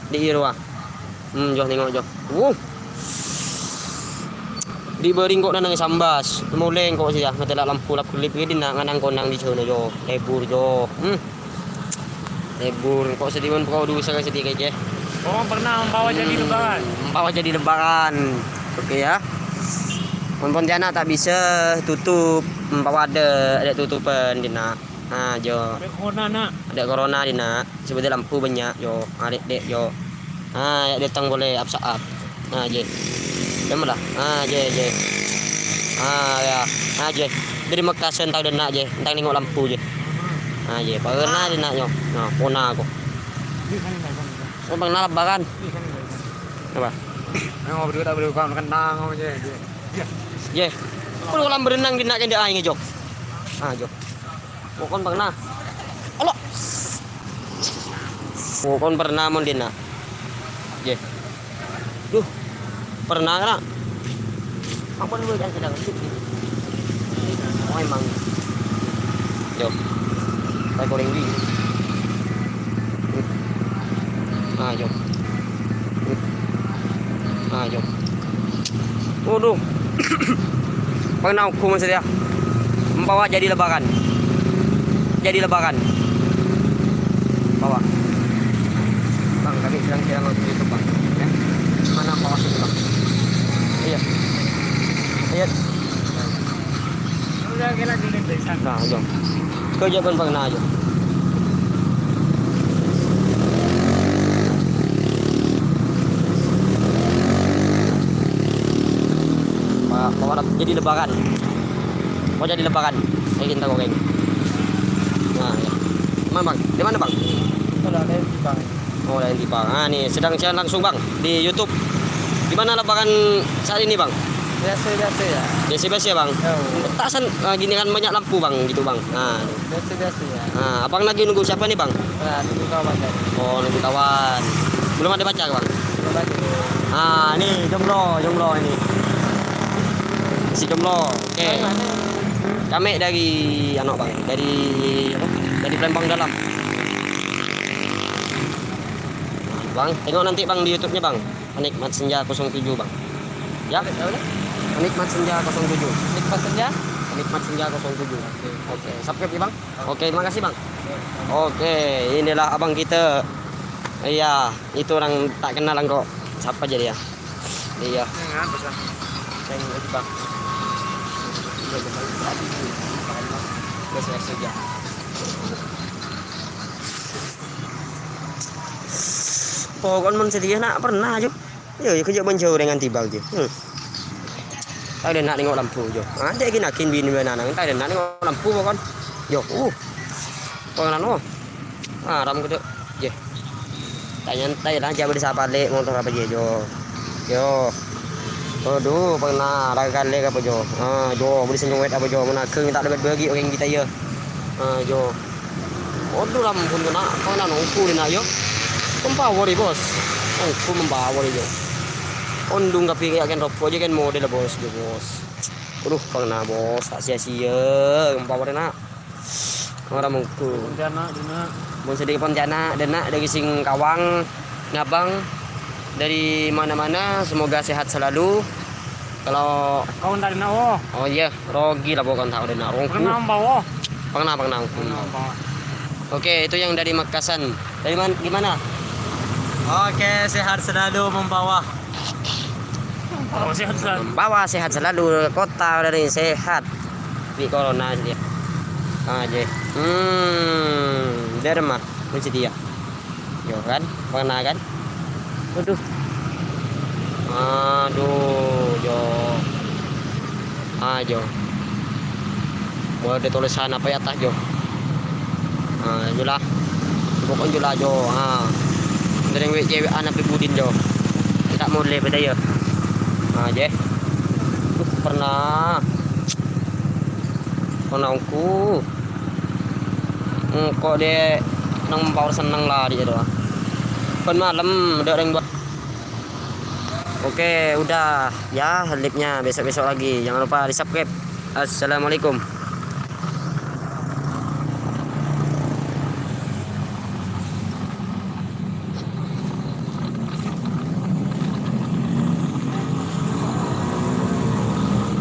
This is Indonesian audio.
Di iro ah. Jo tengok jo. Di bering kok nang sambas. Muleng kok siya matela lampu lap klip di nang konang di sono jo. Lebur jo. Lebur kok sediman kau dulu saya sedih kayaknya. Oh, pernah membawa jadi lebaran. Membawa jadi lebaran. Oke ya. Pontianak tak bisa tutup. Membawa ada tutupan dina. Nah, jo. Ada corona nak. Ada corona dina. Sebetulnya lampu banyak jo. Dek jo. Ya datang boleh up. Nah, je. Demo dah. Je. Ya. Je. Dari Mekah tahu dina je. Entang tengok lampu je. Je. Pernah dina yo. Nah, pona aku. Oh, bang nalap bagan. Apa? Nengok berdua kawan kenang aja. Je. Kalau kolam berenang dina kan dia aing jo. Jo. Pokon pernah. Allah. Pokon pernah mon dina. Je. Duh. Pernah kan? Apa dulu yang sedang hidup ni? Oh emang. Jo. Saya goreng di. Jo. Jo. Waduh. Pernah aku masih dia. Membawa jadi lebaran. Bawa. Bang, kami sedang untuk itu, Bang. Ya. Mana bawa sini, Bang? Iya. Udah kira dulu dari sana. Nah, jom. Kerja pun pernah aja. Bawa jadi lebaran. Mau jadi lebaran. Saya kita goreng. Nah, ya. Mana, Bang? Di mana, Bang? Sudah ada di bang. Oh, lain di Bang. Nih, sedang siaran langsung, Bang, di YouTube. Gimana lebaran saat ini, Bang? Biasa ya. Biasa ya, Bang. Tasan gini kan banyak lampu, Bang, gitu, Bang. Nah, Biasa ya. Abang lagi nunggu siapa nih, Bang? Nah, nunggu kawan tadi. Oh, nunggu kawan. Belum ada baca, Bang? Belum baca. Nih, jomblo ini. Si jomblo. Oke. Kami dari Bang, dari apa? Dari Palembang Dalam. Bang, tengok nanti, Bang, di YouTube-nya, Bang. Penikmat Senja 07, Bang. Ya, Penikmat Senja 07. Nikmat senja. Penikmat Senja 07. Oke, subscribe ya, Bang. Oke, terima kasih, Bang. Oke, inilah abang kita. Iya, itu orang tak kenal kok. Siapa jadi ya? Iya. Tengok, Bang. Biasa saja. Pokoknya men sedia nak pernah jo. Yo kerja menjauh dengan tibal je. Tak ada nak tengok lampu jo. Ada lagi nakin bini mana nang tak ada nak tengok lampu pokon. Yo. Pokon anu. Ram kedek. Je. Tak nyantai lah jabe desa balik motor apa je jo. Yo. Aduh, pernah kali apa jo. Jo boleh senyum apa jo mana keung tak dapat bagi orang kita ya. Jo. Aduh lampu kena pernah nungku dina yo. Membawa di bos. Aku membawa di jo. Ondung tapi kayak kan rokok aja kan model bos. Aduh, pernah bos tak sia-sia membawa dina. Orang mungku. Pontianak dina. Bon sedih Pontianak dina dari Singkawang, Ngabang, dari mana-mana semoga sehat selalu. Kalau Kawan dari nak oh iya, rogi lah bukan tahu dina rongku. pernah membawa. Pernah. Oke, itu yang dari Makassar. Dari mana gimana? Oke, sehat selalu membawa. Oh, sehat selalu. Membawa sehat selalu kota dari sehat di corona dia. Aja. Derma mesti dia. Yo kan, pernah kan? Aduh, jo. Jo. Mau ada tulisan apa ya atas jo? Julah. Pokoknya julah jo. Dari yang cewek anak Budin jo. Tak mau lebih pada ya. Je. Pernah aku. Kok dia nang power senang lah dia doang. Kan malam ada orang buat. Oke, udah ya lipnya besok-besok lagi. Jangan lupa di subscribe. Assalamualaikum.